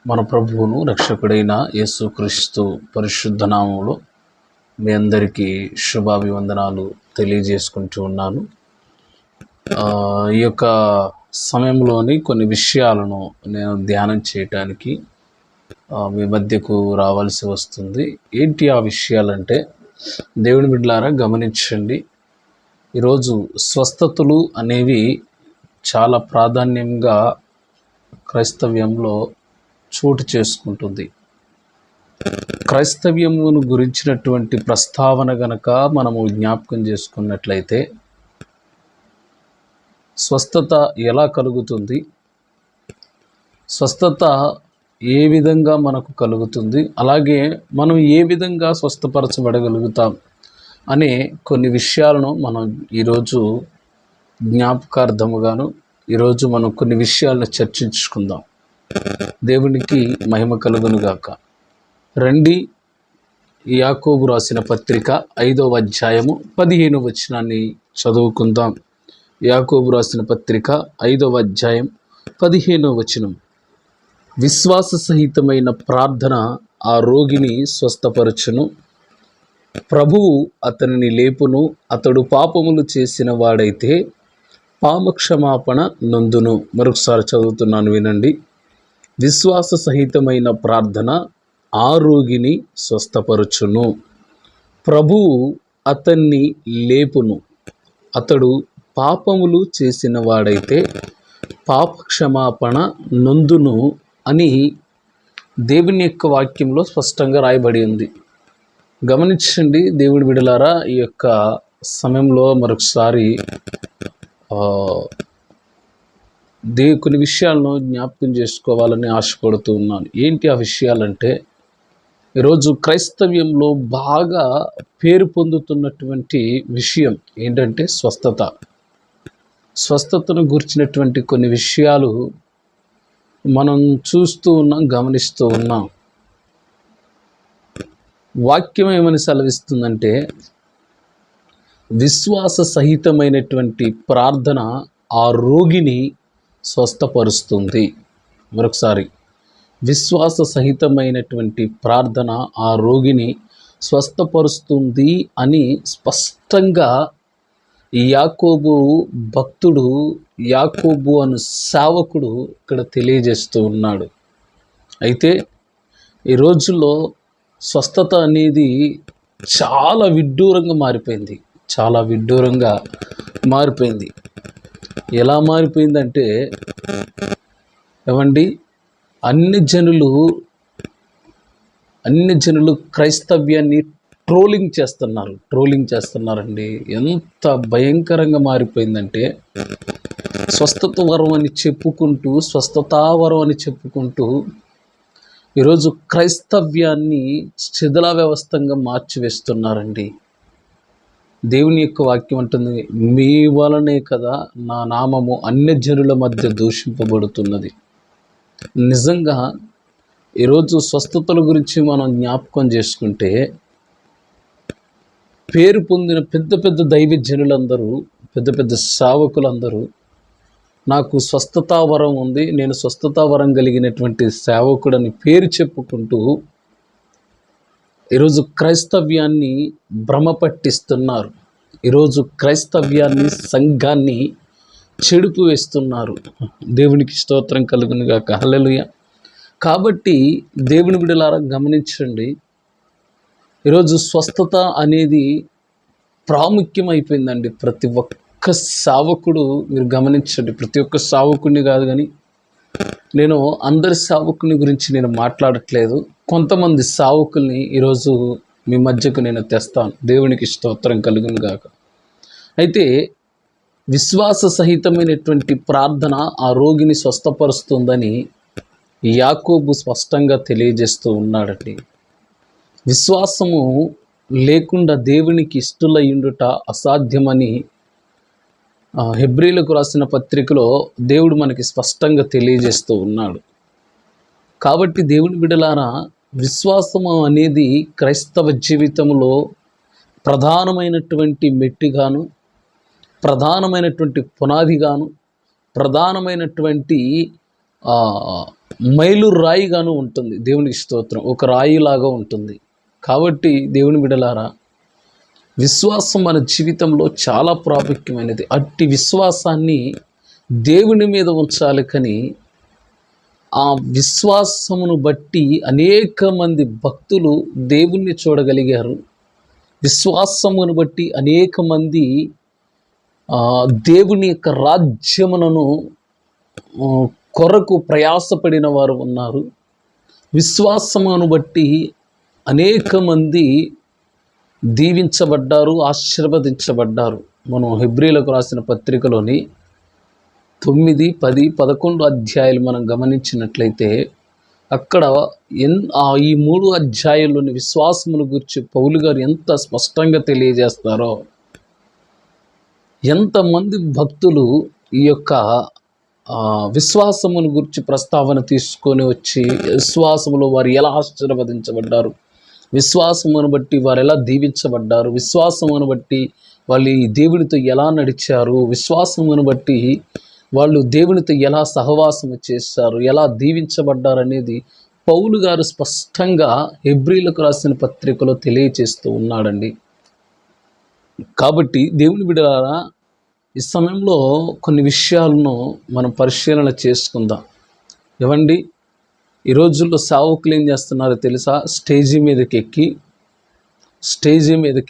మన ప్రభువును రక్షకుడైన యేసుక్రీస్తు పరిశుద్ధ నామములో మీ అందరికీ శుభాభివందనాలు తెలియజేసుకుంటూ ఉన్నాను. ఈ యొక్క సమయంలోని కొన్ని విషయాలను నేను ధ్యానం చేయటానికి మీ మధ్యకు రావాల్సి వస్తుంది. ఏంటి ఆ విషయాలంటే, దేవుని బిడ్డలారా గమనించండి. ఈరోజు స్వస్థతలు అనేవి చాలా ప్రాధాన్యంగా క్రైస్తవ్యంలో చోటు చేసుకుంటుంది. క్రైస్తవ్యమును గురించినటువంటి ప్రస్తావన గనక మనము జ్ఞాపకం చేసుకున్నట్లయితే, స్వస్థత ఎలా కలుగుతుంది, స్వస్థత ఏ విధంగా మనకు కలుగుతుంది, అలాగే మనం ఏ విధంగా స్వస్థపరచబడగలుగుతాం అనే కొన్ని విషయాలను మనం ఈరోజు జ్ఞాపకార్థముగాను ఈరోజు మనం కొన్ని విషయాలను చర్చించుకుందాం. దేవునికి మహిమ కలుగునుగాక. రండి, యాకోబు రాసిన పత్రిక 5వ అధ్యాయము 15వ వచనాన్ని చదువుకుందాం. యాకోబు రాసిన పత్రిక 5వ అధ్యాయం 15వ వచనం. విశ్వాస సహితమైన ప్రార్థన ఆ రోగిని స్వస్థపరచును, ప్రభువు అతనిని లేపును, అతడు పాపములు చేసిన వాడైతే పాపక్షమాపణ నొందును. మరొకసారి చదువుతున్నాను, వినండి. విశ్వాస సహితమైన ప్రార్థన ఆ రోగిని స్వస్థపరచును, ప్రభువు అతన్ని లేపును, అతడు పాపములు చేసిన వాడైతే పాపక్షమాపణ నొందును అని దేవుని యొక్క వాక్యంలో స్పష్టంగా రాయబడి ఉంది. గమనించండి దేవుడి బిడ్డలారా, ఈ యొక్క సమయంలో మరొకసారి కొన్ని విషయాలను జ్ఞాపకం చేసుకోవాలని ఆశపడుతూ ఉన్నాను. ఏంటి ఆ విషయాలంటే, ఈరోజు క్రైస్తవ్యంలో బాగా పేరు పొందుతున్నటువంటి విషయం ఏంటంటే స్వస్థతను గురించినటువంటి కొన్ని విషయాలు మనం చూస్తూ ఉన్నాం, గమనిస్తూ ఉన్నాం. వాక్యం ఏమని సెలవిస్తుందంటే, విశ్వాస సహితమైనటువంటి ప్రార్థన ఆ రోగిని స్వస్థపరుస్తుంది. మరొకసారి, విశ్వాస సహితమైనటువంటి ప్రార్థన ఆ రోగిని స్వస్థపరుస్తుంది అని స్పష్టంగా యాకోబు భక్తుడు, యాకోబు అను సేవకుడు ఇక్కడ తెలియజేస్తూ ఉన్నాడు. అయితే ఈ రోజుల్లో స్వస్థత అనేది చాలా విడ్డూరంగా మారిపోయింది. ఎలా మారిపోయిందంటే, ఏమండి, అన్ని జనులు క్రైస్తవ్యాన్ని ట్రోలింగ్ చేస్తున్నారండి. ఎంత భయంకరంగా మారిపోయిందంటే, స్వస్థతావరం అని చెప్పుకుంటూ ఈరోజు క్రైస్తవ్యాన్ని శిథిల వ్యవస్థంగా మార్చివేస్తున్నారండి. దేవుని యొక్క వాక్యం అంటుంది, మీ వలనే కదా నా నామము అన్యజనుల మధ్య దూషింపబడుతున్నది. నిజంగా ఈరోజు స్వస్థతల గురించి మనం జ్ఞాపకం చేసుకుంటే, పేరు పొందిన పెద్ద పెద్ద దైవజనులందరూ, పెద్ద పెద్ద సేవకులందరూ నాకు స్వస్థతావరం ఉంది, నేను స్వస్థతావరం కలిగినటువంటి సేవకుడని పేరు చెప్పుకుంటూ ఈరోజు క్రైస్తవ్యాన్ని భ్రమ పట్టిస్తున్నారు. ఈరోజు క్రైస్తవ్యాన్ని, సంఘాన్ని చెడుపు వేస్తున్నారు. దేవునికి స్తోత్రం కలుగునుగాక. హల్లెలూయా. కాబట్టి దేవుని బిడ్డలారా గమనించండి, ఈరోజు స్వస్థత అనేది ప్రాముఖ్యమైపోయిందండి. ప్రతి ఒక్క సేవకుడు, మీరు గమనించండి, ప్రతి ఒక్క సేవకుడిని కాదు కానీ, నేను అందరి సేవకుని గురించి నేను మాట్లాడట్లేదు, కొంతమంది సేవకుల్ని ఈరోజు మీ మధ్యకు నేను తెస్తాను. దేవునికి స్తోత్రం కలుగును గాక. అయితే విశ్వాస సహితమైనటువంటి ప్రార్థన ఆ రోగిని స్వస్థపరుస్తుందని యాకోబు స్పష్టంగా తెలియజేస్తూ ఉన్నాడండి. విశ్వాసము లేకుండా దేవునికి ఇష్టలయ్యుండుట అసాధ్యమని హెబ్రీలకు రాసిన పత్రికలో దేవుడు మనకి స్పష్టంగా తెలియజేస్తూ ఉన్నాడు. కాబట్టి దేవుని బిడ్డలారా, విశ్వాసము అనేది క్రైస్తవ జీవితంలో ప్రధానమైనటువంటి మెట్టిగాను, ప్రధానమైనటువంటి పునాదిగాను, ప్రధానమైనటువంటి మైలు రాయిగాను ఉంటుంది. దేవునికి స్తోత్రం. ఒక రాయిలాగా ఉంటుంది. కాబట్టి దేవుని బిడ్డలారా, విశ్వాసం మన జీవితంలో చాలా ప్రాముఖ్యమైనది. అట్టి విశ్వాసాన్ని దేవుని మీద ఉంచాలి. కానీ ఆ విశ్వాసమును బట్టి అనేక మంది భక్తులు దేవుణ్ణి చూడగలిగారు. విశ్వాసమును బట్టి అనేక మంది దేవుని యొక్క రాజ్యములను కొరకు ప్రయాసపడిన వారు ఉన్నారు. విశ్వాసమును బట్టి అనేక మంది దీవించబడ్డారు, ఆశీర్వదించబడ్డారు. మనం హెబ్రీలకు రాసిన పత్రికలోని 9, 10, 11 అధ్యాయాలు మనం గమనించినట్లయితే అక్కడ ఈ 3 అధ్యాయాల్లోని విశ్వాసమును గురించి పౌలు గారు ఎంత స్పష్టంగా తెలియజేస్తారో, ఎంతమంది భక్తులు ఈ యొక్క విశ్వాసమును గురించి ప్రస్తావన తీసుకొని వచ్చి విశ్వాసములో వారు ఎలా ఆశీర్వదించబడ్డారు, విశ్వాసమును బట్టి వారు ఎలా దీవించబడ్డారు, విశ్వాసమును బట్టి వాళ్ళు ఈ దేవునితో ఎలా నడిచారు, విశ్వాసమును బట్టి వాళ్ళు దేవునితో ఎలా సహవాసము చేశారు, ఎలా దీవించబడ్డారు అనేది పౌలు గారు స్పష్టంగా హెబ్రీలకు రాసిన పత్రికలో తెలియచేస్తూ ఉన్నాడండి. కాబట్టి దేవుని బిడ్డలారా, ఈ సమయంలో కొన్ని విషయాలను మనం పరిశీలన చేసుకుందాం. ఏవండి, ఈ రోజుల్లో సేవకులు ఏం చేస్తున్నారో తెలుసా? స్టేజీ మీదకి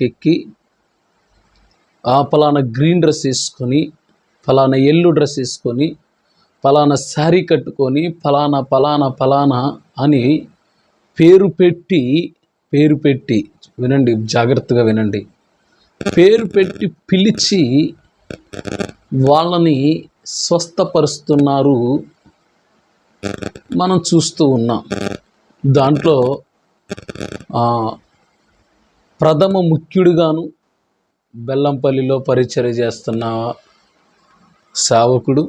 ఎక్కి పలానా గ్రీన్ డ్రెస్ వేసుకొని, ఫలానా ఎల్లో డ్రెస్ వేసుకొని, ఫలానా శారీ కట్టుకొని, ఫలానా ఫలానా ఫలానా అని పేరు పెట్టి వినండి, జాగ్రత్తగా వినండి, పేరు పెట్టి పిలిచి వాళ్ళని స్వస్థపరుస్తున్నారు, మనం చూస్తూ ఉన్నాం. దాంట్లో ప్రథమ ముఖ్యుడుగాను బెల్లంపల్లిలో పరిచర్య చేస్తున్న సేవకుడు,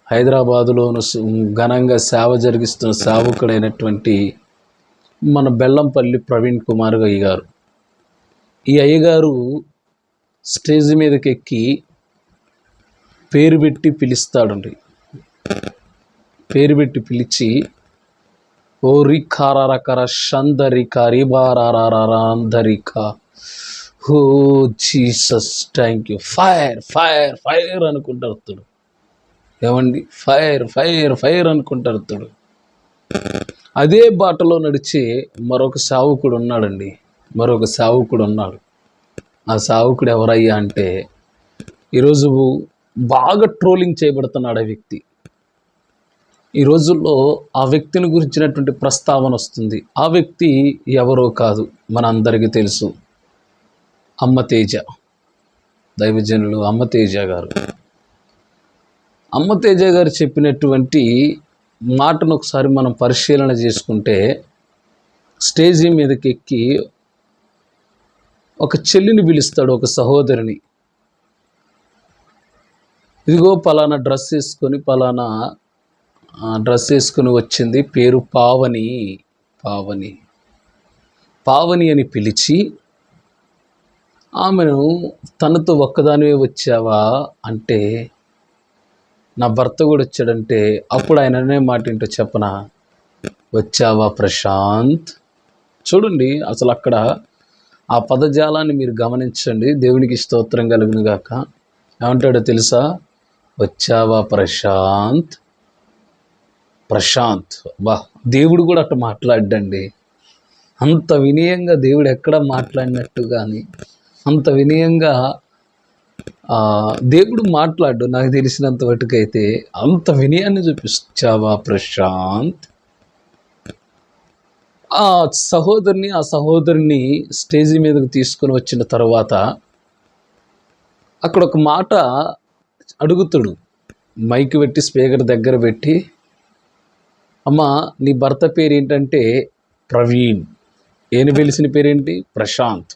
హైదరాబాదులోను ఘనంగా సేవ జరిగిస్తున్న సేవకుడైనటువంటి మన బెల్లంపల్లి ప్రవీణ్ కుమార్ అయ్యగారు. ఈ అయ్యగారు స్టేజ్ మీదకి ఎక్కి పేరు పెట్టి పిలుస్తాడండి. పేరు పెట్టి పిలిచి, ఓ రికారకర షందరిక రిబారారాందరిక, oh Jesus thank you, fire fire fire అనుకుంటారు. ఏమండి, ఫైర్ ఫైర్ ఫైర్ అనుకుంటారు. అదే బాటలో నడిచే మరొక సేవకుడు ఉన్నాడు. ఆ సేవకుడు ఎవరయ్యా అంటే, ఈరోజు బాగా ట్రోలింగ్ చేయబడుతున్నాడు ఆ వ్యక్తి. ఈ రోజుల్లో ఆ వ్యక్తిని గురించినటువంటి ప్రస్తావన వస్తుంది. ఆ వ్యక్తి ఎవరో కాదు, మన అందరికీ తెలుసు, అమ్మతేజ, దైవజనులు అమ్మతేజ గారు. అమ్మతేజ గారు చెప్పినటువంటి మాటను ఒకసారి మనం పరిశీలన చేసుకుంటే, స్టేజీ మీదకి ఎక్కి ఒక చెల్లిని పిలుస్తాడు, ఒక సహోదరిని. ఇదిగో పలానా డ్రెస్ వేసుకొని వచ్చింది, పేరు పావని అని పిలిచి, ఆమెను తనతో ఒక్కదానివే వచ్చావా అంటే, నా భర్త కూడా వచ్చాడంటే, అప్పుడు ఆయన అనే మాట ఏంటో చెప్పనా, వచ్చావా ప్రశాంత్. చూడండి, అసలు అక్కడ ఆ పదజాలాన్ని మీరు గమనించండి. దేవునికి స్తోత్రం కలుగును గాక. ఏమంటాడో తెలుసా? వచ్చావా ప్రశాంత్. బా, దేవుడు కూడా అట్లా మాట్లాడండి. అంత వినయంగా దేవుడు ఎక్కడ మాట్లాడినట్టు కానీ అంత వినయంగా దేవుడు మాట్లాడు. నాకు తెలిసినంత మటుకైతే అంత వినయాన్ని చూపించావా ప్రశాంత్. ఆ సహోదరిని స్టేజీ మీదకి తీసుకొని వచ్చిన తర్వాత అక్కడ ఒక మాట అడుగుతాడు, మైక్ పెట్టి స్పీకర్ దగ్గర పెట్టి, అమ్మా నీ భర్త పేరు ఏంటంటే ప్రవీణ్, ఈయన పిలిచిన పేరేంటి ప్రశాంత్,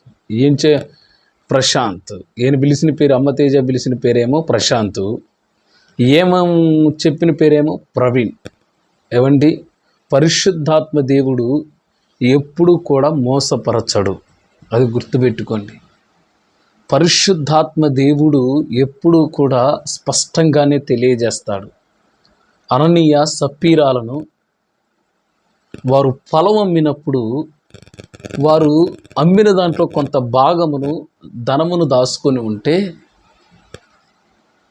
ప్రశాంత్ ఈయన పిలిచిన పేరు, అమ్మతేజ పిలిచిన పేరేమో ప్రశాంత్, చెప్పిన పేరేమో ప్రవీణ్. ఏవండి, పరిశుద్ధాత్మ దేవుడు ఎప్పుడు కూడా మోసపరచడు, అది గుర్తుపెట్టుకోండి. పరిశుద్ధాత్మ దేవుడు ఎప్పుడూ కూడా స్పష్టంగానే తెలియజేస్తాడు. అననీయ సప్పీరాలను వారు పొలం అమ్మినప్పుడు వారు అమ్మిన దాంట్లో కొంత భాగమును ధనమును దాచుకొని ఉంటే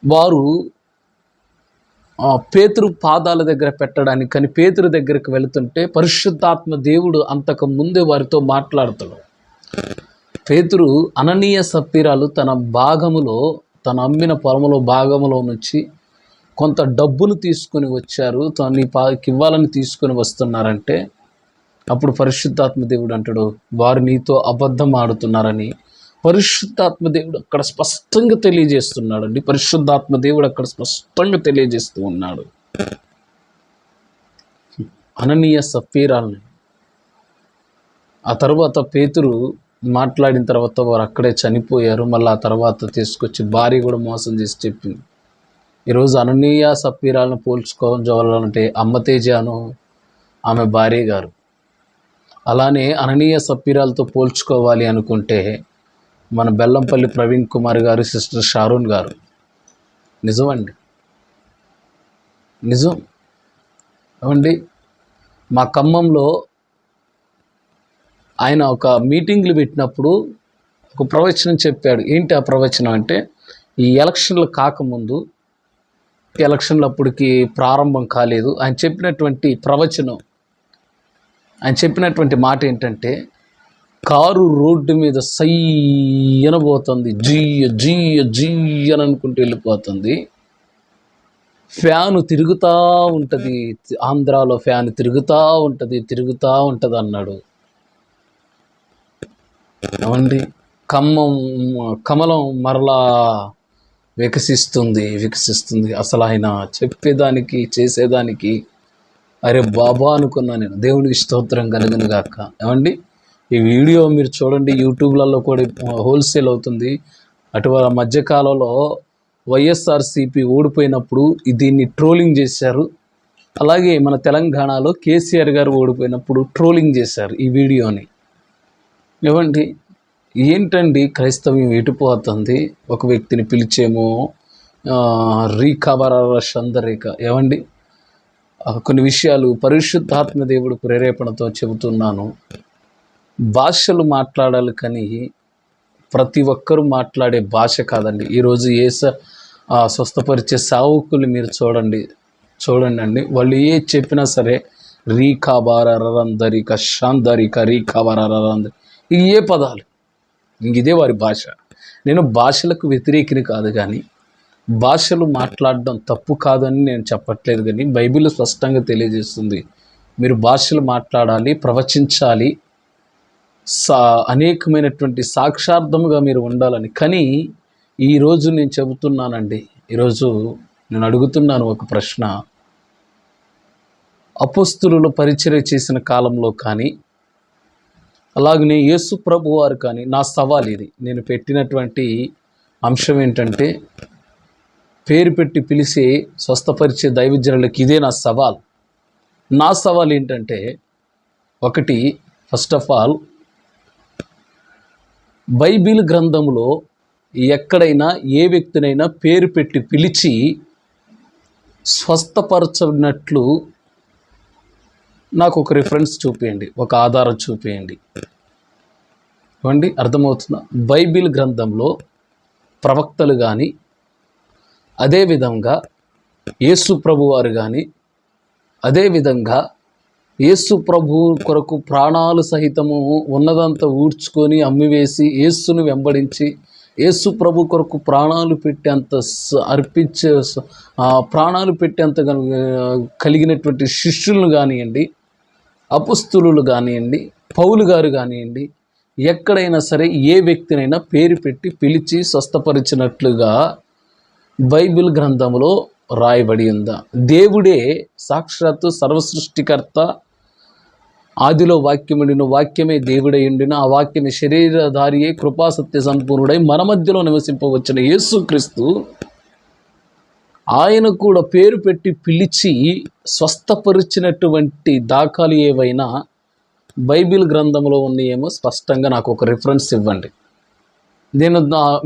వారు పేతురు పాదాల దగ్గర పెట్టడానికి కానీ పేతురు దగ్గరికి వెళుతుంటే పరిశుద్ధాత్మ దేవుడు అంతకు ముందే వారితో మాట్లాడుతాడు. పేతురు అననీయ సప్పీరాలు తన భాగములో, తన అమ్మిన పొలములో భాగములో నుంచి కొంత డబ్బును తీసుకుని వచ్చారు, తనకి ఇవ్వాలని తీసుకుని వస్తున్నారంటే అప్పుడు పరిశుద్ధాత్మ దేవుడు అంటాడు, వారు నీతో అబద్ధం ఆడుతున్నారని పరిశుద్ధాత్మ దేవుడు అక్కడ స్పష్టంగా తెలియజేస్తున్నాడు అండి. పరిశుద్ధాత్మ దేవుడు అక్కడ స్పష్టంగా తెలియజేస్తూ ఉన్నాడు. అననీయ సప్పీరాల్ని ఆ తర్వాత పేతురు మాట్లాడిన తర్వాత వారు అక్కడే చనిపోయారు. మళ్ళీ ఆ తర్వాత తీసుకొచ్చి భార్య కూడా మోసం చేసి చెప్పింది. ఈరోజు అననీయ సప్పీరాలను పోల్చుకోవాలంటే అమ్మతేజాను ఆమె భార్య గారు, అలానే అననీయ సప్పీరాలతో పోల్చుకోవాలి అనుకుంటే మన బెల్లంపల్లి ప్రవీణ్ కుమార్ గారు, సిస్టర్ షారూన్ గారు. నిజమండి, నిజం ఏమండి. మా ఖమ్మంలో ఆయన ఒక మీటింగ్లు పెట్టినప్పుడు ఒక ప్రవచనం చెప్పాడు. ఏంటి ఆ ప్రవచనం అంటే, ఈ ఎలక్షన్లు కాకముందు, ఎలక్షన్లు అప్పటికి ప్రారంభం కాలేదు, ఆయన చెప్పినటువంటి ప్రవచనం, ఆయన చెప్పినటువంటి మాట ఏంటంటే, కారు రోడ్డు మీద సయ్యన పోతుంది, జీయ జీయ జీయ అని అనుకుంటూ వెళ్ళిపోతుంది, ఫ్యాను తిరుగుతూ ఉంటుంది, ఆంధ్రాలో ఫ్యాన్ తిరుగుతూ ఉంటుంది అన్నాడు. ఏమండి, కమలం మరలా వికసిస్తుంది. అసలు ఆయన చెప్పేదానికి చేసేదానికి అరే బాబా అనుకున్నా నేను. దేవునికి స్తోత్రం కలుగును గాక. ఏమండి, ఈ వీడియో మీరు చూడండి, యూట్యూబ్లలో కూడా హోల్సేల్ అవుతుంది. అటువంటి మధ్యకాలంలో వైఎస్ఆర్సీపీ ఓడిపోయినప్పుడు దీన్ని ట్రోలింగ్ చేశారు. అలాగే మన తెలంగాణలో కేసీఆర్ గారు ఓడిపోయినప్పుడు ట్రోలింగ్ చేశారు ఈ వీడియోని. ఏమండి, ఏంటండి క్రైస్తవ్యం ఎటుపోతుంది? ఒక వ్యక్తిని పిలిచేమో రీకవరరేఖ. ఏమండి, కొన్ని విషయాలు పరిశుద్ధాత్మ దేవుడు ప్రేరేపణతో చెబుతున్నాను. భాషలు మాట్లాడాలి కానీ ప్రతి ఒక్కరూ మాట్లాడే భాష కాదండి. ఈరోజు స్వస్థపరిచే సావుకులు మీరు చూడండి అండి, వాళ్ళు ఏ చెప్పినా సరే రీకాబారరందరిక శాందరిక రీకాబారరందరి, ఇవి ఏ పదాలు, ఇదే వారి భాష. నేను భాషలకు వ్యతిరేకిని కాదు, కానీ భాషలు మాట్లాడడం తప్పు కాదని నేను చెప్పట్లేదు. కానీ బైబిల్ స్పష్టంగా తెలియజేస్తుంది, మీరు భాషలు మాట్లాడాలి, ప్రవచించాలి, అనేకమైనటువంటి సాక్షార్థముగా మీరు ఉండాలని. కానీ ఈరోజు నేను చెబుతున్నానండి, ఈరోజు నేను అడుగుతున్నాను ఒక ప్రశ్న. అపోస్తులు పరిచర్య చేసిన కాలంలో కానీ, అలాగనే యేసు ప్రభు వారు కానీ, నా సవాల్ ఇది, నేను పెట్టినటువంటి అంశం ఏంటంటే, పేరు పెట్టి పిలిచి స్వస్థపరిచే దైవజనులకి ఇదే నా సవాల్. నా సవాల్ ఏంటంటే, ఒకటి, ఫస్ట్ ఆఫ్ ఆల్, బైబిల్ గ్రంథంలో ఎక్కడైనా ఏ వ్యక్తినైనా పేరు పెట్టి పిలిచి స్వస్థపరచనట్లు నాకు ఒక రిఫరెన్స్ చూపించండి, ఒక ఆధారం చూపించండి. ఏమండి, అర్థమవుతుందా? బైబిల్ గ్రంథంలో ప్రవక్తలు కానీ, అదేవిధంగా యేసు ప్రభు వారు కానీ, అదేవిధంగా యేసు ప్రభు కొరకు ప్రాణాలు సహితము ఉన్నదంతా ఊడ్చుకొని అమ్మివేసి యేసును వెంబడించి యేసు ప్రభు కొరకు ప్రాణాలు పెట్టేంత అర్పించే ప్రాణాలు పెట్టేంత కలిగినటువంటి శిష్యులను కానివ్వండి, అపుస్తులు కానివ్వండి, పౌలు గారు కానివ్వండి, ఎక్కడైనా సరే ఏ వ్యక్తినైనా పేరు పెట్టి పిలిచి స్వస్థపరిచినట్లుగా బైబిల్ గ్రంథంలో రాయబడి ఉందా? దేవుడే సాక్షాత్తు సర్వసృష్టికర్త, ఆదిలో వాక్యముడిన, వాక్యమే దేవుడయుండిన, ఆ వాక్యమే శరీరధారియే, కృపాసత్య సంపూర్ణుడై మన మధ్యలో నివసింపవచ్చిన యేసుక్రీస్తు, ఆయన కూడా పేరు పెట్టి పిలిచి స్వస్థపరిచినటువంటి దాఖలు ఏవైనా బైబిల్ గ్రంథంలో ఉన్నాయేమో స్పష్టంగా నాకు ఒక రిఫరెన్స్ ఇవ్వండి.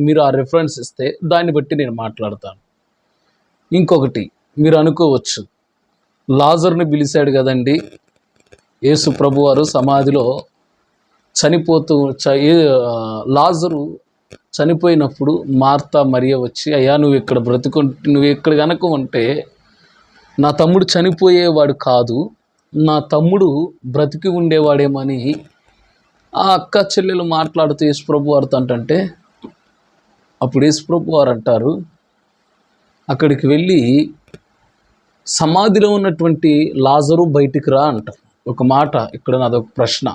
మీరు ఆ రిఫరెన్స్ ఇస్తే దాన్ని బట్టి నేను మాట్లాడతాను. ఇంకొకటి, మీరు అనుకోవచ్చు, లాజర్ని పిలిచాడు కదండి, యేసు ప్రభువారు సమాధిలో చనిపోతూ లాజరు చనిపోయినప్పుడు మార్తా మరియ వచ్చి, అయ్యా నువ్వు ఇక్కడ కనుక ఉంటే నా తమ్ముడు చనిపోయేవాడు కాదు, నా తమ్ముడు బ్రతికి ఉండేవాడేమని ఆ అక్క చెల్లెలు మాట్లాడుతూ యేసుప్రభు వారితో అంటే, అప్పుడు యేసుప్రభు వారు అంటారు, అక్కడికి వెళ్ళి సమాధిలో ఉన్నటువంటి లాజరు బయటికి రా అంటారు. ఒక మాట ఇక్కడ నాదొక ప్రశ్న,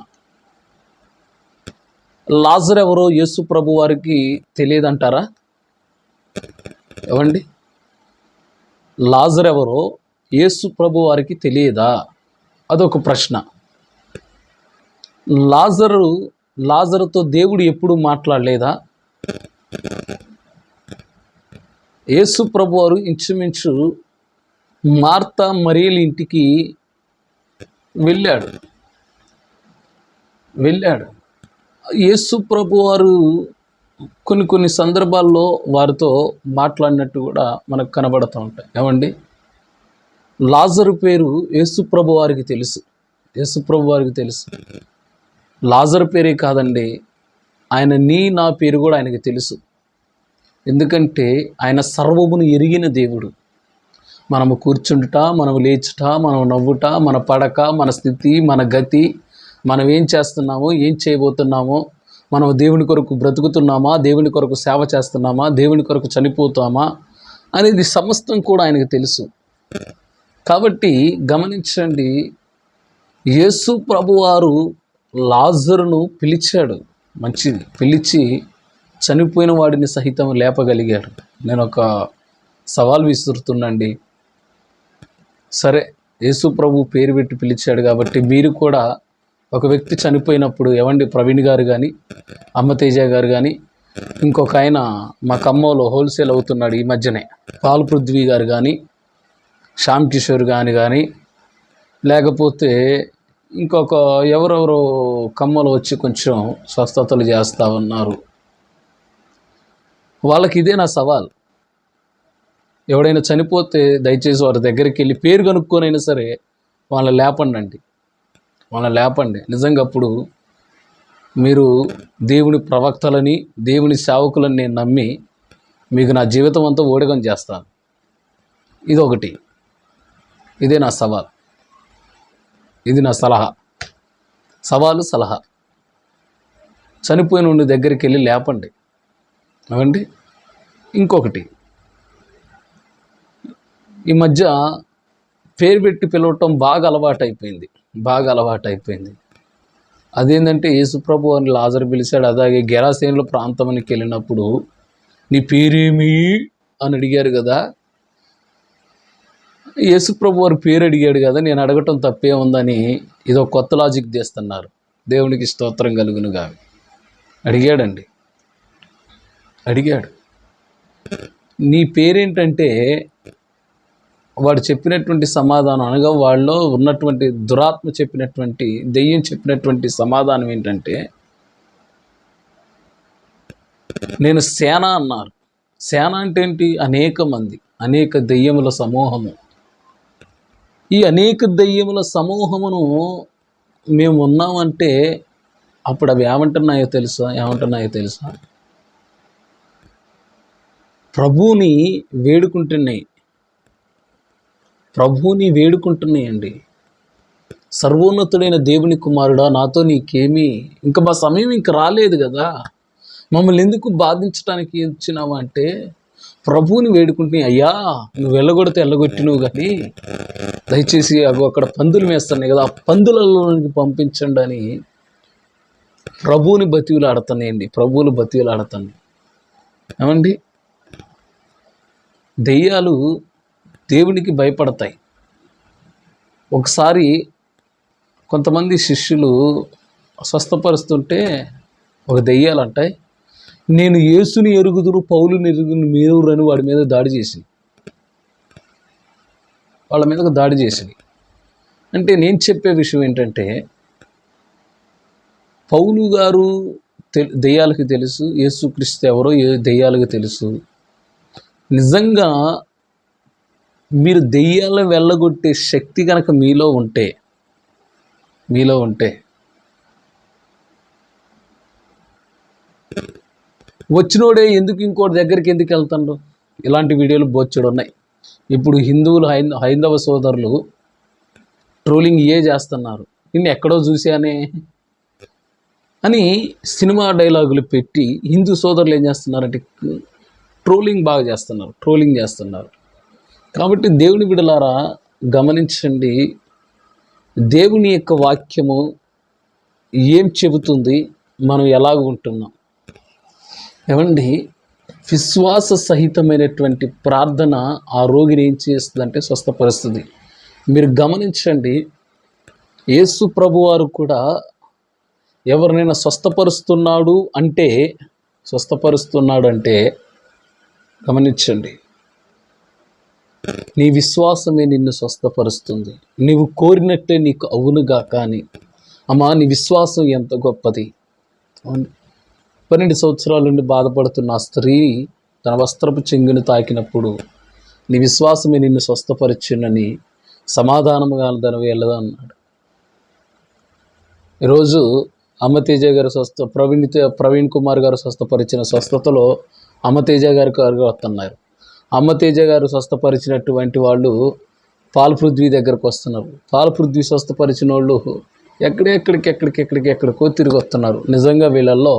లాజరు ఎవరో యేసు ప్రభు వారికి తెలియదంటారా? ఏమండి, లాజరు ఎవరో యేసు ప్రభు వారికి తెలియదా? అదొక ప్రశ్న. లాజరుతో దేవుడు ఎప్పుడు మాట్లాడలేదా? యేసు ప్రభు వారు ఇంచుమించు మార్తా మరియల ఇంటికి వెళ్ళాడు. యేసు ప్రభు వారు కొన్ని సందర్భాల్లో వారితో మాట్లాడినట్టు కూడా మనకు కనబడుతూ ఉంటాయి. ఏమండి, లాజరు పేరు యేసు ప్రభు వారికి తెలుసు. లాజరు పేరే కాదండి, ఆయన నా పేరు కూడా ఆయనకి తెలుసు. ఎందుకంటే ఆయన సర్వమును ఎరిగిన దేవుడు. మనము కూర్చుండుట, మనము లేచుట, మనం నవ్వుట, మన పడక, మన స్థితి, మన గతి, మనం ఏం చేస్తున్నామో, ఏం చేయబోతున్నామో, మనం దేవుని కొరకు బ్రతుకుతున్నామా, దేవుని కొరకు సేవ చేస్తున్నామా, దేవుని కొరకు చనిపోతామా అనేది సమస్తం కూడా ఆయనకు తెలుసు. కాబట్టి గమనించండి, యేసు ప్రభువారు లాజరును పిలిచాడు, మంచిది, పిలిచి చనిపోయిన వాడిని సహితం లేపగలిగాడు. నేను ఒక సవాల్ విసురుతున్నాండి. సరే, యేసు ప్రభు పేరు పెట్టి పిలిచాడు కాబట్టి మీరు కూడా ఒక వ్యక్తి చనిపోయినప్పుడు, ఏమండి, ప్రవీణ్ గారు కానీ, అమ్మతేజ గారు కానీ, ఇంకొక ఆయన మా ఖమ్మంలో హోల్సేల్ అవుతున్నాడు ఈ మధ్యనే, పాల్ పృథ్వీ గారు కానీ, శ్యామ్ కిషోర్ కానీ, లేకపోతే ఇంకొక ఎవరెవరో ఖమ్మంలో వచ్చి కొంచెం స్వస్థతలు చేస్తూ ఉన్నారు. వాళ్ళకి ఇదే నా సవాల్. ఎవడైనా చనిపోతే దయచేసి వారి దగ్గరికి వెళ్ళి పేరు కనుక్కొనైనా సరే వాళ్ళని లేపండి. నిజంగా అప్పుడు మీరు దేవుని ప్రవక్తలని, దేవుని సేవకులని నేను నమ్మి మీకు నా జీవితం అంతా ఓడగం చేస్తాను. ఇదొకటి, ఇదే నా సవాల్, ఇది నా సలహా. చనిపోయిన ఉండి దగ్గరికి వెళ్ళి లేపండి. అవండి, ఇంకొకటి, ఈ మధ్య పేరు పెట్టి పిలవటం బాగా అలవాటైపోయింది. అదేంటంటే యేసుప్రభు అని లాజరు పిలిచాడు. అలాగే గెరాసేనుల ప్రాంతానికి వెళ్ళినప్పుడు నీ పేరేమి అని అడిగారు కదా, యేసుప్రభు వారి పేరు అడిగాడు కదా, నేను అడగటం తప్పే ఉందని ఇదో కొత్త లాజిక్ తీస్తున్నారు. దేవునికి స్తోత్రం కలుగునుగా. అడిగాడు నీ పేరేంటంటే వాడు చెప్పినటువంటి సమాధానం, అనగా వాళ్ళలో ఉన్నటువంటి దురాత్మ చెప్పినటువంటి, దెయ్యం చెప్పినటువంటి సమాధానం ఏంటంటే, నేను సేన అన్నారు. సేన అంటే ఏంటి? అనేక మంది, అనేక దెయ్యముల సమూహము. ఈ అనేక దెయ్యముల సమూహమును మేము ఉన్నామంటే అప్పుడు అవి ఏమంటున్నాయో తెలుసా? ప్రభువుని వేడుకుంటున్నాయండి. సర్వోన్నతుడైన దేవుని కుమారుడా, నాతో నీకేమీ, ఇంకా మా సమయం ఇంక రాలేదు కదా, మమ్మల్ని ఎందుకు బాధించడానికి వచ్చినావా అంటే ప్రభువుని వేడుకుంటున్నాయి. అయ్యా, నువ్వు వెళ్ళగొడితే వెళ్ళగొట్టినవు కానీ దయచేసి అక్కడ పందులు వేస్తున్నాయి కదా, ఆ పందులలోనికి పంపించండి అని ప్రభువుని బతివులాడుతున్నాయండి. ఏమండి, దెయ్యాలు దేవునికి భయపడతాయి. ఒకసారి కొంతమంది శిష్యులు స్వస్థపరుస్తుంటే ఒక దెయ్యాలు అంటాయి, నేను యేసుని ఎరుగుదును, పౌలుని ఎరుగును, మీరెవరని వాడి మీద దాడి చేసింది. వాళ్ళ మీదకు దాడి చేసింది. అంటే నేను చెప్పే విషయం ఏంటంటే, పౌలు గారు దెయ్యాలకి తెలుసు, యేసుక్రీస్తు ఎవరో దెయ్యాలకు తెలుసు. నిజంగా మీరు దెయ్యాలను వెళ్ళగొట్టే శక్తి కనుక మీలో ఉంటే, మీలో ఉంటే. వచ్చినోడే ఎందుకు ఇంకోటి దగ్గరికి ఎందుకు వెళ్తాడు? ఇలాంటి వీడియోలు బొచ్చెడు ఉన్నాయి. ఇప్పుడు హిందువులు హైందవ సోదరులు ట్రోలింగ్ చేస్తున్నారు. నిన్ను ఎక్కడో చూశానే అని సినిమా డైలాగులు పెట్టి హిందూ సోదరులు ఏం చేస్తున్నారంటే ట్రోలింగ్ బాగా చేస్తున్నారు. కాబట్టి దేవుని బిడ్డలారా గమనించండి, దేవుని యొక్క వాక్యము ఏం చెబుతుంది, మనం ఎలాగ ఉంటున్నాం. ఏమండి, విశ్వాస సహితమైనటువంటి ప్రార్థన ఆ రోగిని ఏం చేస్తుందంటే స్వస్థపరుస్తుంది. మీరు గమనించండి, యేసు ప్రభువారు కూడా ఎవరినైనా స్వస్థపరుస్తున్నాడు అంటే గమనించండి, నీ విశ్వాసమే నిన్ను స్వస్థపరుస్తుంది. నీవు కోరినట్టే నీకు అవునుగా. కానీ అమ్మా, నీ విశ్వాసం ఎంత గొప్పది. 12 సంవత్సరాల నుండి బాధపడుతున్న ఆ స్త్రీ తన వస్త్రపు చెంగును తాకినప్పుడు నీ విశ్వాసమే నిన్ను స్వస్థపరిచునని సమాధానముగా దాని వెళ్ళదా అన్నాడు. ఈరోజు అమ్మతేజ గారు ప్రవీణ్ కుమార్ గారు స్వస్థపరిచిన స్వస్థతలో అమ్మతేజ గారికి వస్తున్నారు. అమ్మతేజ గారు స్వస్థపరిచినటువంటి వాళ్ళు పాలపృథ్వీ దగ్గరకు వస్తున్నారు. పాలపృథ్వీ స్వస్థపరిచిన వాళ్ళు ఎక్కడికెక్కడికో తిరిగి వస్తున్నారు. నిజంగా వీళ్ళల్లో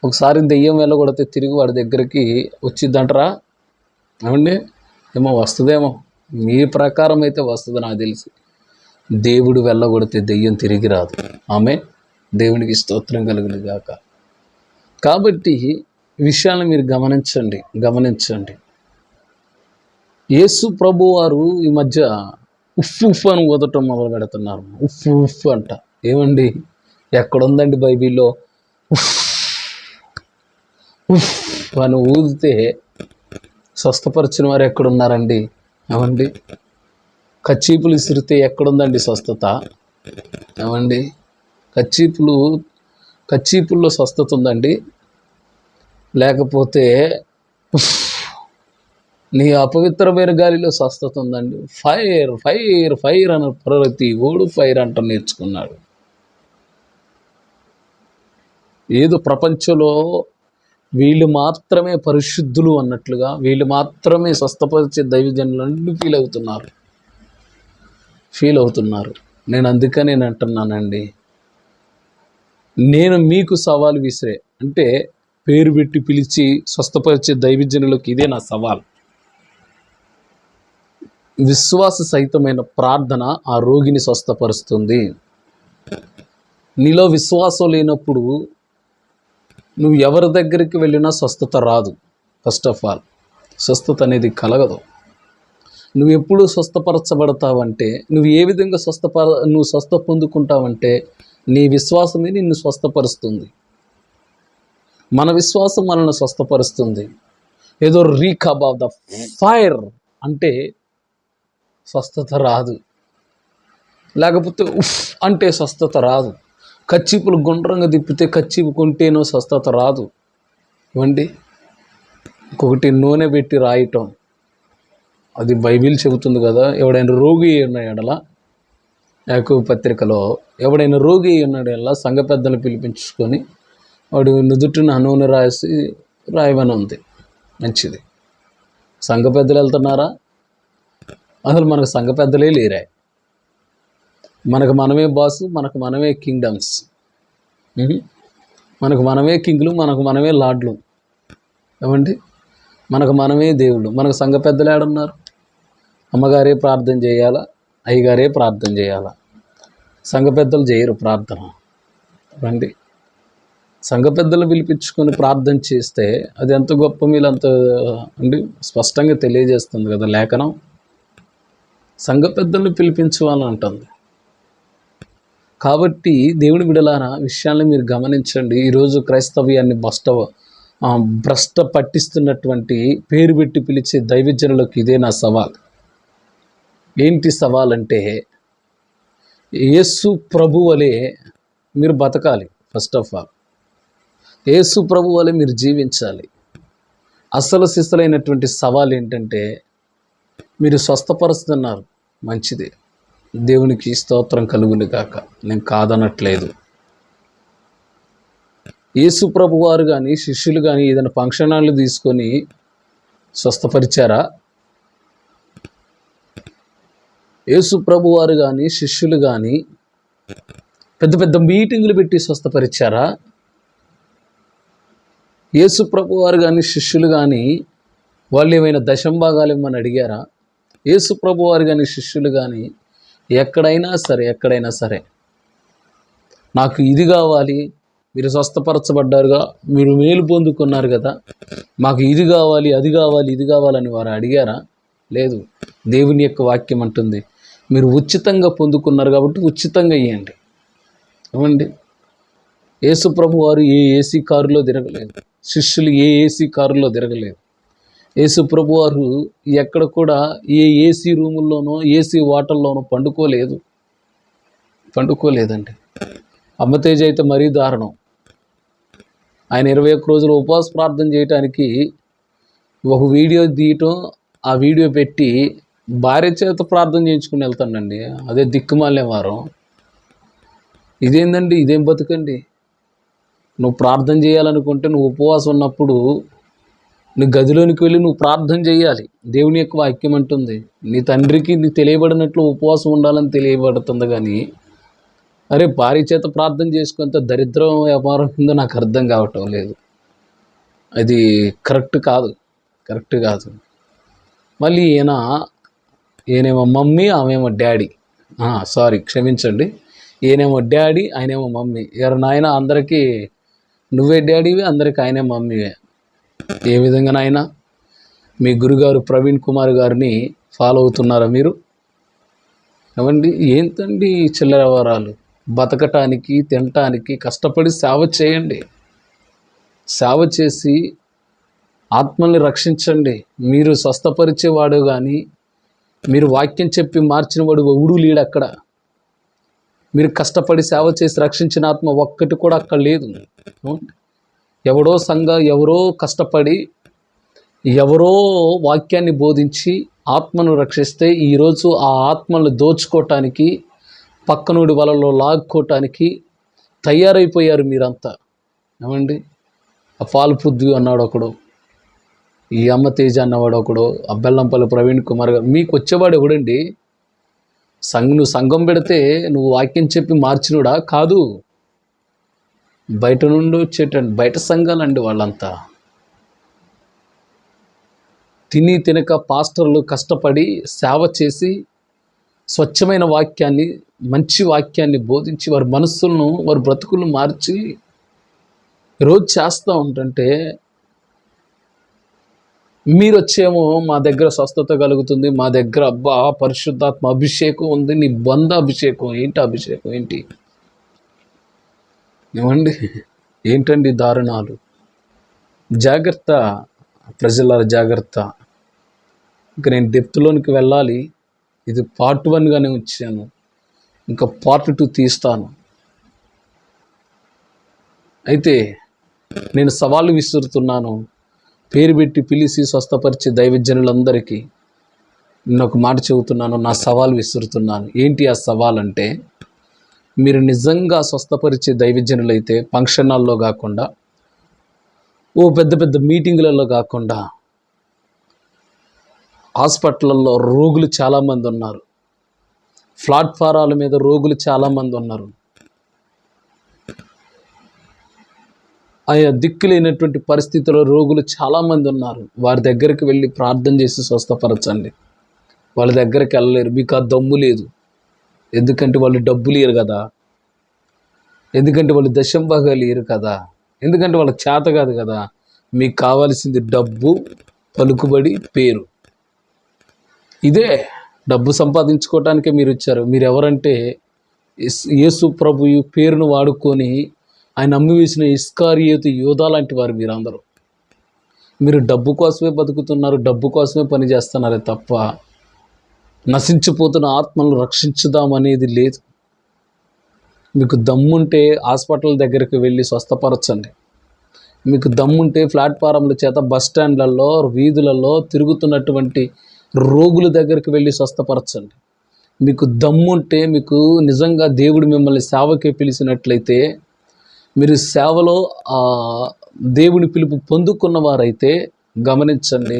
ఒకసారి దెయ్యం వెళ్ళగొడితే తిరిగి వాడి దగ్గరికి వచ్చిద్దంటారా? ఏమండి, ఏమో వస్తుందేమో, మీ ప్రకారం అయితే వస్తుంది. నాకు తెలిసి దేవుడు వెళ్ళగొడితే దెయ్యం తిరిగి రాదు. ఆమె దేవునికి స్తోత్రం కలుగును గాక. కాబట్టి విషయాన్ని మీరు గమనించండి. యేసు ప్రభు వారు ఈ మధ్య ఉఫ్ అని ఊదటం మొదలు పెడుతున్నారు. ఉఫ్ అంట. ఏమండి, ఎక్కడుందండి బైబిల్లో ఉఫ్ అని ఊదితే స్వస్థపరిచిన వారు ఎక్కడున్నారండి? ఏమండి, కచ్చీపులు ఇసిరితే ఎక్కడుందండి స్వస్థత? ఏమండి, కచ్చీపుల్లో స్వస్థత ఉందండి? లేకపోతే నీ అపవిత్రమైన గాలిలో స్వస్థత ఉందండి? ఫైర్ అని ప్రతి ఓడు ఫైర్ అంట నేర్చుకున్నాడు. ఏదో ప్రపంచంలో వీళ్ళు మాత్రమే పరిశుద్ధులు అన్నట్లుగా, వీళ్ళు మాత్రమే స్వస్థపరిచే దైవజనులు ఫీల్ అవుతున్నారు. నేను అందుకనే అంటున్నానండి, నేను మీకు సవాల్ విసిరే, అంటే పేరు పెట్టి పిలిచి స్వస్థపరిచే దైవజనులకు ఇదే నా సవాల్. విశ్వాస సహితమైన ప్రార్థన ఆ రోగిని స్వస్థపరుస్తుంది. నీలో విశ్వాసం లేనప్పుడు నువ్వు ఎవరి దగ్గరికి వెళ్ళినా స్వస్థత రాదు. ఫస్ట్ ఆఫ్ ఆల్ స్వస్థత అనేది కలగదు. నువ్వు ఎప్పుడు స్వస్థపరచబడతావంటే, నువ్వు ఏ విధంగా నువ్వు స్వస్థ పొందుకుంటావంటే నీ విశ్వాసమే నిన్ను స్వస్థపరుస్తుంది. మన విశ్వాసం మనల్ని స్వస్థపరుస్తుంది. ఏదో రీక్ అబౌట్ ద ఫైర్ అంటే స్వస్థత రాదు. లేకపోతే ఉఫ్ అంటే స్వస్థత రాదు. కచ్చీపులు గుండ్రంగా తిప్పితే కచ్చీపు కొంటేనో స్వస్థత రాదు. ఇవ్వండి, ఇంకొకటి నూనె పెట్టి రాయటం, అది బైబిల్ చెబుతుంది కదా. ఎవడైనా రోగి ఉన్న ఎడల, యాకోబు పత్రికలో ఎవడైనా రోగి ఉన్నాడు ఎడల సంఘ పెద్దలు పిలిపించుకొని వాడు నుదుటిన నూనె రాయమని ఉంది. మంచిది. సంఘ పెద్దలు వెళ్తున్నారా? అసలు మనకు సంఘ పెద్దలే లేరా. మనకు మనమే బాసు, మనకు మనమే కింగ్డమ్స్, మనకు మనమే కింగ్లు, మనకు మనమే లార్డ్లు. ఏమండి, మనకు మనమే దేవుళ్ళు. మనకు సంఘ పెద్దలు ఏడున్నారు? అమ్మగారే ప్రార్థన చేయాలా, అయ్యగారే ప్రార్థన చేయాలా? సంఘ పెద్దలు చేయరు ప్రార్థన. రండి, సంఘ పెద్దలు పిలిపించుకొని ప్రార్థన చేస్తే అది ఎంత గొప్ప మీలు అంత అండి స్పష్టంగా తెలియజేస్తుంది కదా లేఖనం. సంఘ పెద్దలను పిలిపించాలని అంటుంది. కాబట్టి దేవుని బిడ్డలారా, విషయాన్ని మీరు గమనించండి. ఈరోజు క్రైస్తవ్యాన్ని భ్రష్ట పట్టిస్తున్నటువంటి పేరు పెట్టి పిలిచే దైవజనులకు ఇదే నా సవాల్. ఏంటి సవాల్ అంటే, యేసు ప్రభు వలె మీరు బతకాలి. ఫస్ట్ ఆఫ్ ఆల్ యేసు ప్రభు వలె మీరు జీవించాలి. అసలు సిసలైనటువంటి సవాల్ ఏంటంటే, మీరు స్వస్థపరుస్తున్నారు, మంచిదే. దేవునికి స్తోత్రం కలుగును గాక. నేను కాదనట్లేదు. యేసు ప్రభు వారు కానీ శిష్యులు కానీ ఏదైనా ఫంక్షన్ హాల్ తీసుకొని స్వస్థపరిచారా? యేసు ప్రభు వారు కానీ శిష్యులు కానీ పెద్ద పెద్ద మీటింగులు పెట్టి స్వస్థపరిచారా? యేసు ప్రభు వారు కానీ శిష్యులు కానీ వాళ్ళు ఏమైనా దశంభాగాలు ఇవ్వమని అడిగారా? యేసు ప్రభు వారు కానీ శిష్యులు కానీ ఎక్కడైనా సరే నాకు ఇది కావాలి, మీరు స్వస్థపరచబడ్డారుగా, మీరు మేలు పొందుకున్నారు కదా, మాకు ఇది కావాలి, అది కావాలి, ఇది కావాలని వారు అడిగారా? లేదు. దేవుని యొక్క వాక్యం అంటుంది, మీరు ఉచితంగా పొందుకున్నారు కాబట్టి ఉచితంగా ఇవ్వండి. ఏమండి, యేసు ప్రభు వారు ఏ ఏసీ కారులో తిరగలేదు, శిష్యులు ఏ ఏసీ కారులో తిరగలేదు. యేసు ప్రభు వారు ఎక్కడ కూడా ఏ ఏసీ రూముల్లోనో ఏసీ వాటర్లోనో పండుకోలేదండి. అమ్మతేజ అయితే మరీ దారుణం. ఆయన 21 రోజులు ఉపవాస ప్రార్థన చేయటానికి ఒక వీడియో తీయటం, ఆ వీడియో పెట్టి భార్య చేత ప్రార్థన చేయించుకుని వెళ్తానండి. అదే దిక్కుమాలే వారం. ఇదేందండి? ఇదేం బతుకండి? నువ్వు ప్రార్థన చేయాలనుకుంటే నువ్వు ఉపవాసం ఉన్నప్పుడు నీ గదిలోనికి వెళ్ళి నువ్వు ప్రార్థన చేయాలి. దేవుని యొక్క వాక్యం అంటుంది, నీ తండ్రికి నీ తెలియబడినట్లు ఉపవాసం ఉండాలని తెలియబడుతుంది. కానీ అరే భార్య చేత ప్రార్థన చేసుకుంటే దరిద్రం వ్యాపారం కింద నాకు అర్థం కావటం లేదు. అది కరెక్ట్ కాదు. మళ్ళీ ఈయనేమో మమ్మీ, ఆమెమో డాడీ. క్షమించండి. ఈయనేమో డాడీ, ఆయనేమో మమ్మీ. ఎవరు నాయన అందరికీ నువ్వే డాడీవి, అందరికీ ఆయనే మమ్మీవే. ఏ విధంగా నాయన? మీ గురుగారు ప్రవీణ్ కుమార్ గారిని ఫాలో అవుతున్నారా మీరు? ఏమండి, ఏంటండి చిల్లర వరాలు? బతకటానికి, తినటానికి కష్టపడి సేవ చేయండి. సేవ చేసి ఆత్మల్ని రక్షించండి. మీరు స్వస్థపరిచేవాడు కానీ, మీరు వాక్యం చెప్పి మార్చినవాడు ఎవడూ లేడు అక్కడ. మీరు కష్టపడి సేవ చేసి రక్షించిన ఆత్మ ఒక్కటి కూడా అక్కడ లేదు. ఎవరో కష్టపడి ఎవరో వాక్యాన్ని బోధించి ఆత్మను రక్షిస్తే ఈరోజు ఆ ఆత్మను దోచుకోవటానికి, పక్కనుడి వలలో లాక్కోవటానికి తయారైపోయారు మీరంతా. ఏమండి, ఆ పాల్పుద్దు అన్నాడు ఒకడు, ఈ అమ్మ తేజ అన్నవాడు ఒకడు, ఆ బెల్లంపల్లి ప్రవీణ్ కుమార్ గారు. మీకు వచ్చేవాడు ఎవడండి? నువ్వు సంఘం పెడితే నువ్వు వాక్యం చెప్పి మార్చినోడా? కాదు, బయట నుండి వచ్చేటండి, బయట సంఘాలండి వాళ్ళంతా. తినక పాస్టర్లు కష్టపడి సేవ చేసి స్వచ్ఛమైన వాక్యాన్ని, మంచి వాక్యాన్ని బోధించి వారి మనస్సులను, వారి బ్రతుకులను మార్చి రోజు చేస్తూ ఉంటుంటే మీరు వచ్చేమో మా దగ్గర స్వస్థత కలుగుతుంది, మా దగ్గర అబ్బా పరిశుద్ధాత్మ అభిషేకం ఉంది. నీ బంధ అభిషేకం ఏంటి? ఏమండి, ఏంటండి దారుణాలు? జాగ్రత్త ప్రజలారా, జాగ్రత్త. ఇంకా నేను డెప్త్లోనికి వెళ్ళాలి. ఇది పార్ట్ 1గానే వచ్చాను, ఇంకా పార్ట్ 2 తీస్తాను. అయితే నేను సవాళ్ళు విసురుతున్నాను. పేరు పెట్టి పిలిచి స్వస్థపరిచే దైవజనులందరికీ నేను ఒక మాట చెబుతున్నాను, నా సవాల్ విసురుతున్నాను. ఏంటి ఆ సవాల్ అంటే, మీరు నిజంగా స్వస్థపరిచే దైవజనులైతే ఫంక్షన్ హాల్లో కాకుండా, పెద్ద పెద్ద మీటింగులలో కాకుండా, హాస్పిటల్లో రోగులు చాలామంది ఉన్నారు, ప్లాట్ఫారాల మీద రోగులు చాలామంది ఉన్నారు, ఆయా దిక్కులేనటువంటి పరిస్థితుల్లో రోగులు చాలామంది ఉన్నారు. వారి దగ్గరికి వెళ్ళి ప్రార్థన చేసి స్వస్థపరచండి. వాళ్ళ దగ్గరికి వెళ్ళలేరు, మీకు ఆ దమ్ము లేదు. ఎందుకంటే వాళ్ళు డబ్బులు ఇయ్యరు కదా, ఎందుకంటే వాళ్ళు దశంభాగాలు ఇయ్యరు కదా, ఎందుకంటే వాళ్ళకి చేత కాదు కదా. మీకు కావాల్సింది డబ్బు, పలుకుబడి, పేరు. ఇదే డబ్బు సంపాదించుకోవటానికే మీరు వచ్చారు. మీరు ఎవరంటే యేసు ప్రభు పేరును వాడుకొని ఆయన అమ్మివేసిన ఇస్కారియోతు యోధా లాంటి వారు మీరందరూ. మీరు డబ్బు కోసమే బతుకుతున్నారు, డబ్బు కోసమే పని చేస్తున్నారే తప్ప నశించిపోతున్న ఆత్మలను రక్షించుదామనేది లేదు. మీకు దమ్ముంటే హాస్పిటల్ దగ్గరికి వెళ్ళి స్వస్థపరచండి. మీకు దమ్ముంటే ప్లాట్ఫారంల చేత, బస్ స్టాండ్లలో, వీధులలో తిరుగుతున్నటువంటి రోగుల దగ్గరికి వెళ్ళి స్వస్థపరచండి. మీకు దమ్ముంటే, మీకు నిజంగా దేవుడు మిమ్మల్ని సేవకే పిలిచినట్లయితే, మీరు సేవలో దేవుని పిలుపు పొందుకున్న వారైతే గమనించండి,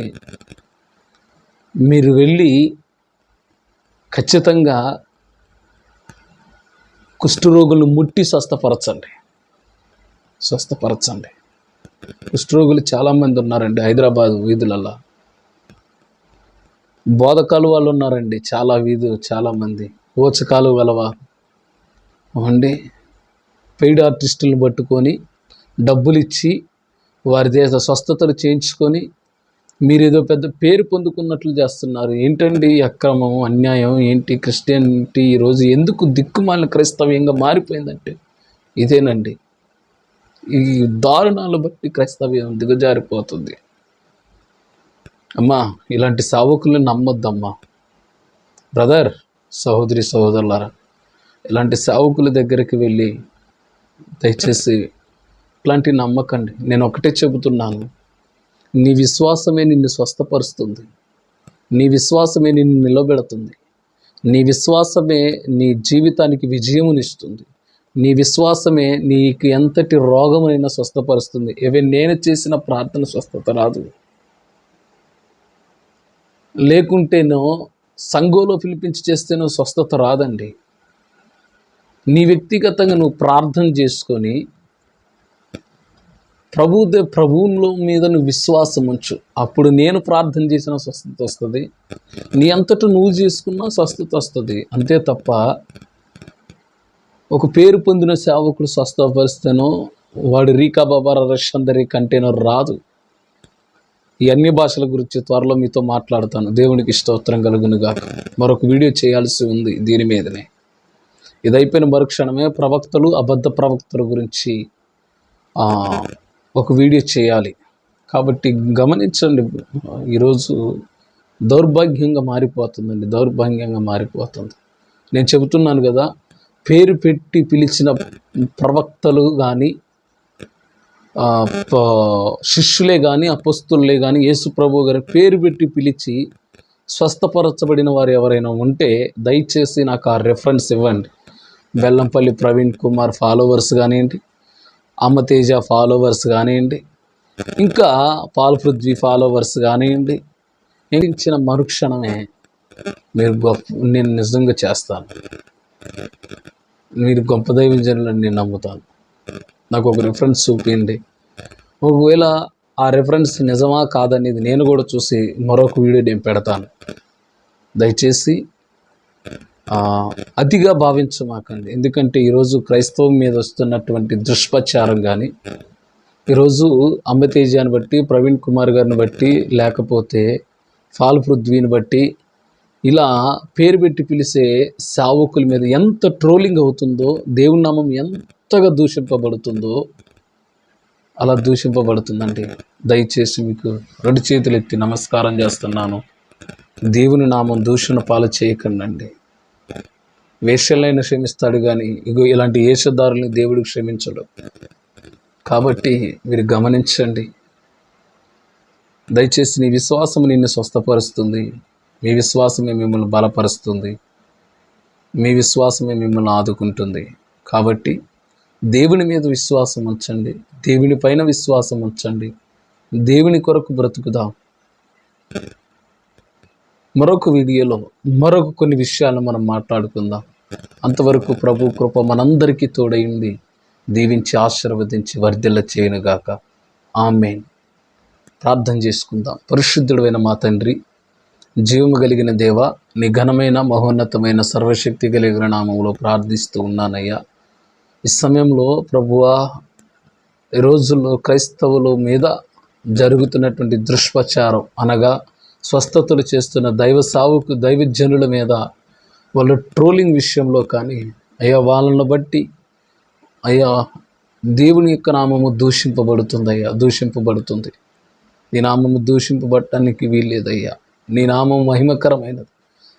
మీరు వెళ్ళి ఖచ్చితంగా కుష్ఠరోగులను ముట్టి స్వస్థపరచండి. కుష్ఠరోగులు చాలామంది ఉన్నారండి హైదరాబాద్ వీధులలో. బోధకాలు వాళ్ళు ఉన్నారండి చాలామంది ఓచకాలు గలవారు అండి. పెయిడ్ ఆర్టిస్టులను పట్టుకొని డబ్బులు ఇచ్చి వారి దేశ స్వస్థతలు చేయించుకొని మీరేదో పెద్ద పేరు పొందుకున్నట్లు చేస్తున్నారు. ఏంటండి అక్రమం, అన్యాయం ఏంటి? క్రిస్టియానిటీ ఈరోజు ఎందుకు దిక్కుమాలిన క్రైస్తవ్యంగా మారిపోయిందంటే ఇదేనండి. ఈ దారుణాలు బట్టి క్రైస్తవ్యం దిగజారిపోతుంది. అమ్మా, ఇలాంటి సావుకులను నమ్మొద్దమ్మా. బ్రదర్, సహోదరులారా, ఇలాంటి సావుకుల దగ్గరికి వెళ్ళి దయచేసి ఇట్లాంటివి నమ్మకండి. నేను ఒకటే చెబుతున్నాను, నీ విశ్వాసమే నిన్ను స్వస్థపరుస్తుంది. నీ విశ్వాసమే నిన్ను నిలబెడుతుంది. నీ విశ్వాసమే నీ జీవితానికి విజయమునిస్తుంది. నీ విశ్వాసమే నీకు ఎంతటి రోగమైనా స్వస్థపరుస్తుంది. నేను చేసిన ప్రార్థన స్వస్థత రాదు, లేకుంటేనో సంఘంలో పిలిపించి చేస్తేనో స్వస్థత రాదండి. నీ వ్యక్తిగతంగా నువ్వు ప్రార్థన చేసుకొని ప్రభువులో మీద నువ్వు విశ్వాసం ఉంచు. అప్పుడు నేను ప్రార్థన చేసిన స్వస్థత వస్తుంది. నీ అంతటా నువ్వు చేసుకున్నా స్వస్థత వస్తుంది. అంతే తప్ప ఒక పేరు పొందిన సేవకుడు స్వస్థపరిస్తేనో వాడు రీకా బాబా రష్ అందరి కంటేనో రాదు. ఈ అన్ని భాషల గురించి త్వరలో మీతో మాట్లాడతాను. దేవునికి స్తోత్రం కలుగునుగాక. మరొక వీడియో చేయాల్సి ఉంది దీని మీదనే. ఇదైపోయిన మరుక్షణమే ప్రవక్తలు, అబద్ధ ప్రవక్తల గురించి ఒక వీడియో చేయాలి. కాబట్టి గమనించండి, ఈరోజు దౌర్భాగ్యంగా మారిపోతుంది. నేను చెబుతున్నాను కదా, పేరు పెట్టి పిలిచిన ప్రవక్తలు కానీ, శిష్యులే కానీ, అపొస్తలులే కానీ, యేసు ప్రభు గారి పేరు పెట్టి పిలిచి స్వస్థపరచబడిన వారు ఎవరైనా ఉంటే దయచేసి నాకు ఆ రెఫరెన్స్ ఇవ్వండి. బెల్లంపల్లి ప్రవీణ్ కుమార్ ఫాలోవర్స్ కానివ్వండి, అమ్మతేజ ఫాలోవర్స్ కానివ్వండి, ఇంకా పాల్ పృథ్వీ ఫాలోవర్స్ కానివ్వండి, ఇచ్చిన మరుక్షణమే నేను నిజంగా చేస్తాను. మీరు గొప్ప దైవజనులని నేను నమ్ముతాను. నాకు ఒక రిఫరెన్స్ చూపించండి. ఒకవేళ ఆ రిఫరెన్స్ నిజమా కాదనేది నేను కూడా చూసి మరొక వీడియో నేను పెడతాను. దయచేసి అతిగా భావించమాకండి. ఎందుకంటే ఈరోజు క్రైస్తవం మీద వస్తున్నటువంటి దుష్ప్రచారం కానీ, ఈరోజు అమ్మతేజాన్ని బట్టి, ప్రవీణ్ కుమార్ గారిని బట్టి, లేకపోతే ఫాల్ పృథ్వీని బట్టి ఇలా పేరు పెట్టి పిలిచే సావుకుల మీద ఎంత ట్రోలింగ్ అవుతుందో, దేవుని నామం ఎంతగా దూషింపబడుతుందో అలా దూషింపబడుతుందండి. దయచేసి మీకు 2 చేతులు ఎత్తి నమస్కారం చేస్తున్నాను. దేవుని నామం దూషణ పాలు చేయకండి. వేశ్యలైన క్షమిస్తాడు కానీ ఇలాంటి వేషధారుల్ని దేవుడు క్షమించడు. కాబట్టి మీరు గమనించండి. దయచేసి నీ విశ్వాసం నిన్ను స్వస్థపరుస్తుంది. మీ విశ్వాసమే మిమ్మల్ని బలపరుస్తుంది. మీ విశ్వాసమే మిమ్మల్ని ఆదుకుంటుంది. కాబట్టి దేవుని మీద విశ్వాసం ఉంచండి. దేవుని పైన విశ్వాసం ఉంచండి. దేవుని కొరకు బ్రతుకుదాం. మరొక వీడియోలో మరొక కొన్ని విషయాలు మనం మాట్లాడుకుందాం. అంతవరకు ప్రభు కృప మనందరికీ తోడైంది, దీవించి ఆశీర్వదించి వర్ధిల్ల చేయనుగాక. ఆమేన్. ప్రార్థన చేసుకుందాం. పరిశుద్ధుడైన మా తండ్రి, జీవము కలిగిన దేవ, నీ ఘనమైన మహోన్నతమైన సర్వశక్తి కలిగిన నామములో ప్రార్థిస్తూ ఉన్నానయ్యా. ఈ సమయంలో ప్రభువా, ఈ రోజుల్లో క్రైస్తవుల మీద జరుగుతున్నటువంటి దుష్ప్రచారం అనగా స్వస్థతలు చేస్తున్న దైవజనుల మీద వాళ్ళు ట్రోలింగ్ విషయంలో కానీ అయ్యా, వాళ్ళను బట్టి అయ్యా దేవుని యొక్క నామము దూషింపబడుతుంది. నీ నామము దూషింపబడటానికి వీల్లేదయ్యా. నీ నామం మహిమకరమైనది.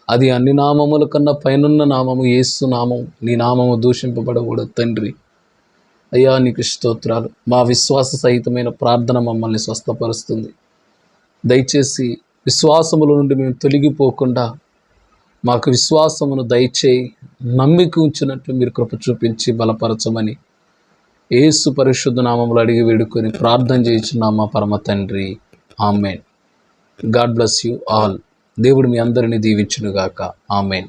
అది అన్ని నామముల కన్నా పైనున్న నామము యేసు నామం. నీ నామము దూషింపబడకూడదు తండ్రి. అయ్యా, నీకు స్తోత్రాలు. మా విశ్వాస సహితమైన ప్రార్థన మమ్మల్ని స్వస్థపరుస్తుంది. దయచేసి విశ్వాసముల నుండి మేము తొలగిపోకుండా మాకు విశ్వాసమును దయచేయి, నమ్మిక ఉంచినట్లు మీరు కృప చూపించి బలపరచమని యేసు పరిశుద్ధ నామములో అడిగి వేడుకొని ప్రార్థన చేయుచున్నాం మా పరమ తండ్రి. Amen. God bless you all. దేవుడు మీ అందరిని దీవించునుగాక. ఆమెన్.